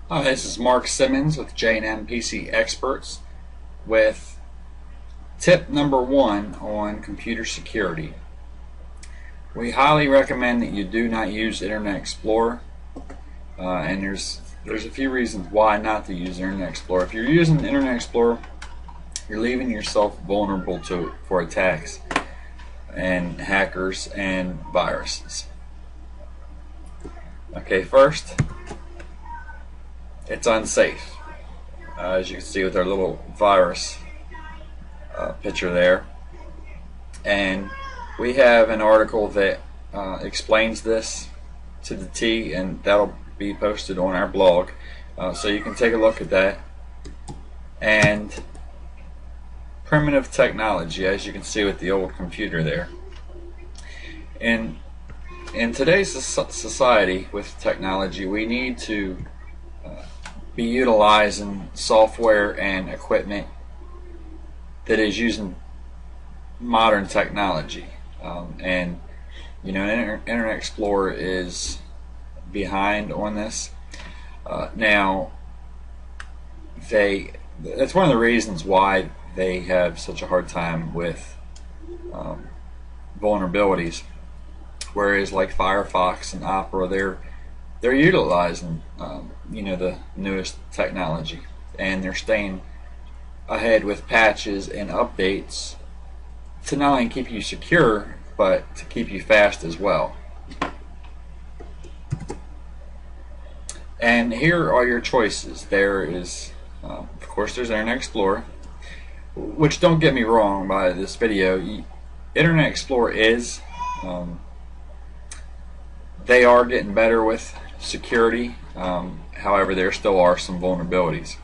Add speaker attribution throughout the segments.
Speaker 1: Hi, this is Mark Simmons with J&M PC Experts with tip number 1 on computer security. We highly recommend that you do not use Internet Explorer, and there's a few reasons why not to use Internet Explorer. If you're using Internet Explorer, you're leaving yourself vulnerable for attacks and hackers and viruses. Okay, first, it's unsafe. As you can see with our little virus picture there. And we have an article that explains this to the T, and that'll be posted on our blog. So you can take a look at that. And primitive technology, as you can see with the old computer there. In today's society with technology, we need to be utilizing software and equipment that is using modern technology, and you know, Internet Explorer is behind on this. Now, that's one of the reasons why they have such a hard time with vulnerabilities. Whereas like Firefox and Opera, they're utilizing you know, the newest technology, and they're staying ahead with patches and updates to not only keep you secure but to keep you fast as well. And here are your choices. There is of course there's Internet Explorer, which, don't get me wrong, by this video, Internet Explorer is they are getting better with security. However, there still are some vulnerabilities,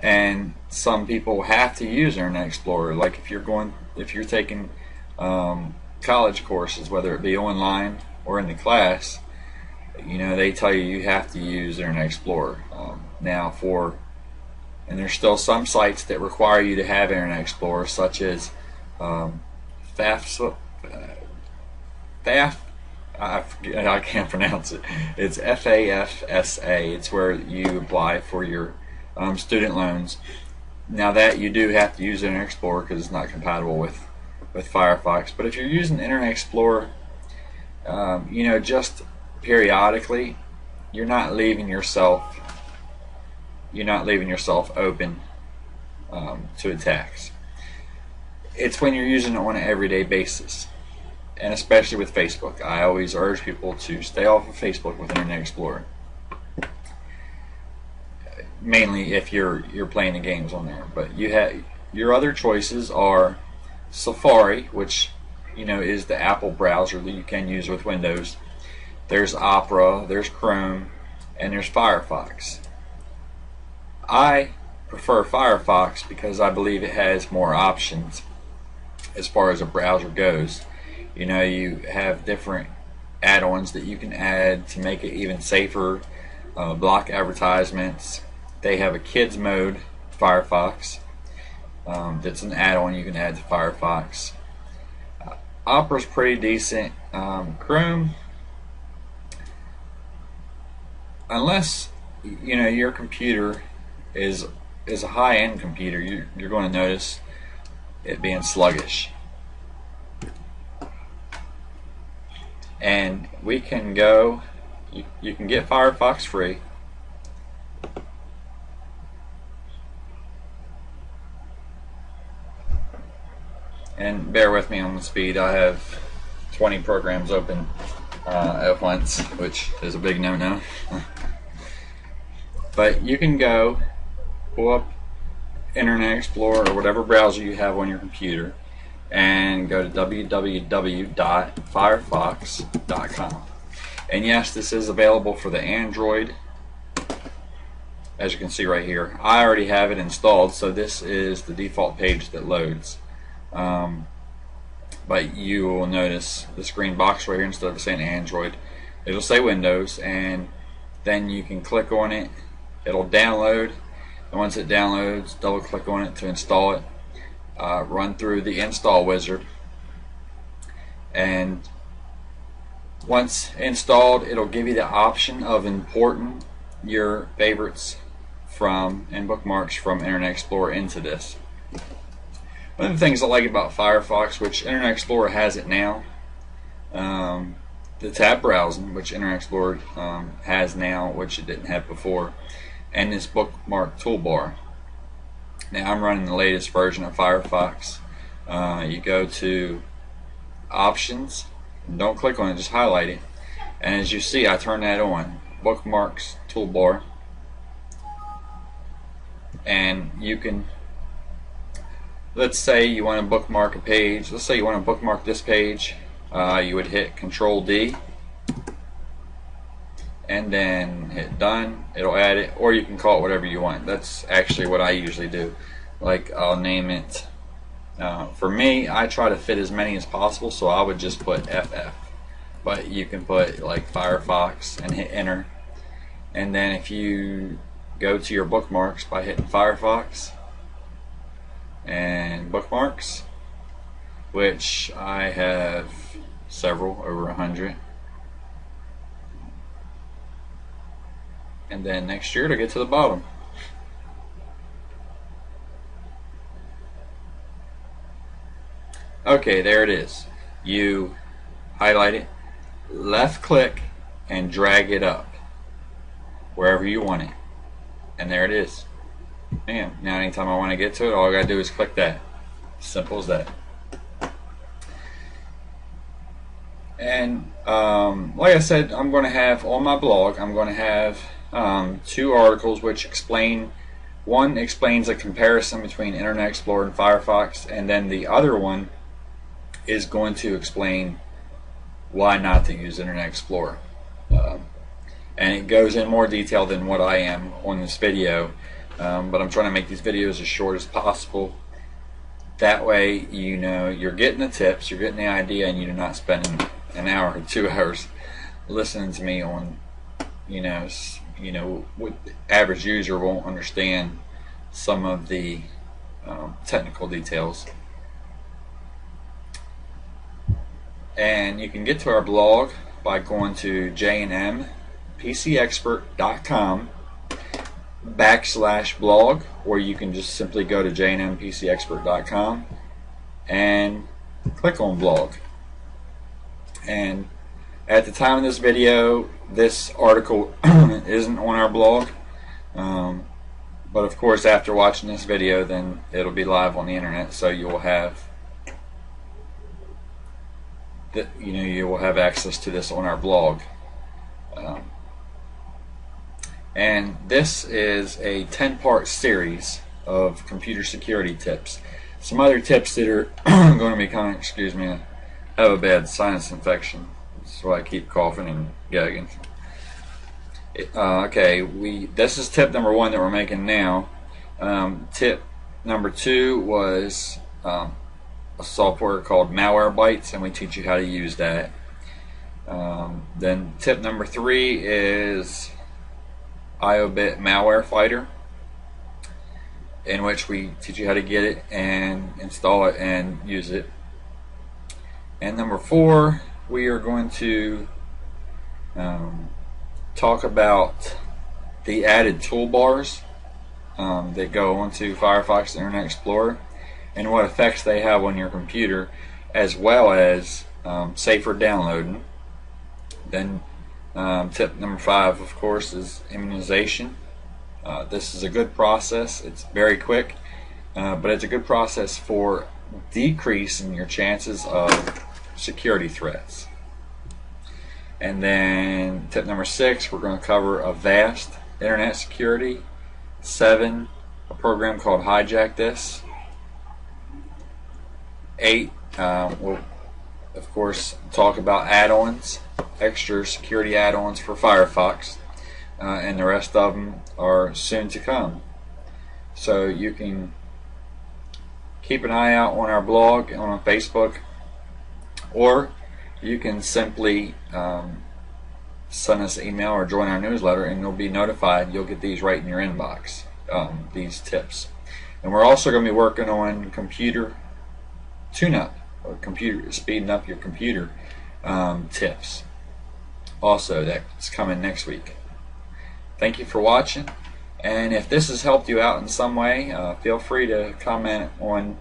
Speaker 1: and some people have to use Internet Explorer. Like if you're taking college courses, whether it be online or in the class, you know, they tell you have to use Internet Explorer. And there's still some sites that require you to have Internet Explorer, such as FAFSA. I can't pronounce it. It's FAFSA. It's where you apply for your student loans. Now that you do have to use Internet Explorer because it's not compatible with Firefox. But if you're using Internet Explorer, you know, just periodically, you're not leaving yourself open to attacks. It's when you're using it on an everyday basis. And especially with Facebook. I always urge people to stay off of Facebook with Internet Explorer. Mainly if you're playing the games on there. But your other choices are Safari, which, you know, is the Apple browser that you can use with Windows. There's Opera, there's Chrome, and there's Firefox. I prefer Firefox because I believe it has more options as far as a browser goes. You know, you have different add-ons that you can add to make it even safer, block advertisements. They have a kids mode, Firefox, that's an add-on you can add to Firefox. Opera's pretty decent. Chrome, unless, you know, your computer is a high-end computer, you're going to notice it being sluggish. And we can go, you can get Firefox free. And bear with me on the speed. I have 20 programs open at once, which is a big no-no. But you can go pull up Internet Explorer or whatever browser you have on your computer, and go to www.firefox.com. And yes, this is available for the Android, as you can see right here. I already have it installed, so this is the default page that loads. But you will notice this green box right here, instead of saying Android, it'll say Windows, and then you can click on it. It'll download, and once it downloads, double click on it to install it. Run through the install wizard, and once installed, it'll give you the option of importing your favorites from and bookmarks from Internet Explorer into this. One of the things I like about Firefox, which Internet Explorer has it now, the tab browsing, which Internet Explorer has now, which it didn't have before, and this Bookmark Toolbar. Now I'm running the latest version of Firefox. You go to Options, don't click on it, just highlight it, and as you see, I turn that on, Bookmarks Toolbar, and you can, let's say you want to bookmark a page, let's say you want to bookmark this page, you would hit Control D and then hit done. It'll add it, or you can call it whatever you want. That's actually what I usually do. Like, I'll name it, for me, I try to fit as many as possible, so I would just put FF, but you can put like Firefox and hit enter, and then if you go to your bookmarks by hitting Firefox and bookmarks, which I have several, over 100, and then next year to get to the bottom. Okay, there it is. You highlight it, left click, and drag it up wherever you want it, and there it is. Bam. Now anytime I want to get to it, all I gotta do is click that. Simple as that. And like I said, I'm going to have on my blog, I'm going to have 2 articles which explain, one explains a comparison between Internet Explorer and Firefox, and then the other one is going to explain why not to use Internet Explorer. And it goes in more detail than what I am on this video, but I'm trying to make these videos as short as possible. That way, you know, you're getting the tips, you're getting the idea, and you're not spending an hour or 2 hours listening to me on, what the average user won't understand some of the technical details. And you can get to our blog by going to jnmpcexpert.com/blog, or you can just simply go to jnmpcexpert.com and click on blog. And at the time of this video, this article isn't on our blog, but of course after watching this video, then it'll be live on the internet, so you will have you will have access to this on our blog. And this is a 10-part series of computer security tips. Some other tips that are going to be coming, excuse me, I have a bad sinus infection, so I keep coughing and gagging. Okay, this is tip number 1 that we're making now. Tip number 2 was a software called Malwarebytes, and we teach you how to use that. Then tip number 3 is IOBit Malware Fighter, in which we teach you how to get it and install it and use it. And number 4, we are going to talk about the added toolbars that go onto Firefox and Internet Explorer and what effects they have on your computer, as well as safer downloading. Then tip number 5, of course, is immunization. This is a good process. It's very quick, but it's a good process for decreasing your chances of security threats. And then tip number 6, we're going to cover Avast Internet Security. 7, a program called Hijack This. 8, we'll of course talk about add-ons, extra security add-ons for Firefox, and the rest of them are soon to come. So you can keep an eye out on our blog and on Facebook, or you can simply send us an email or join our newsletter, and you'll be notified. You'll get these right in your inbox, these tips. And we're also going to be working on computer tune-up, or computer speeding up your computer tips. Also, that's coming next week. Thank you for watching, and if this has helped you out in some way, feel free to comment on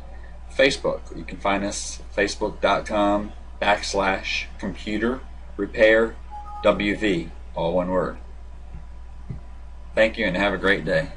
Speaker 1: Facebook. You can find us at facebook.com/computerrepairwv, all one word. Thank you and have a great day.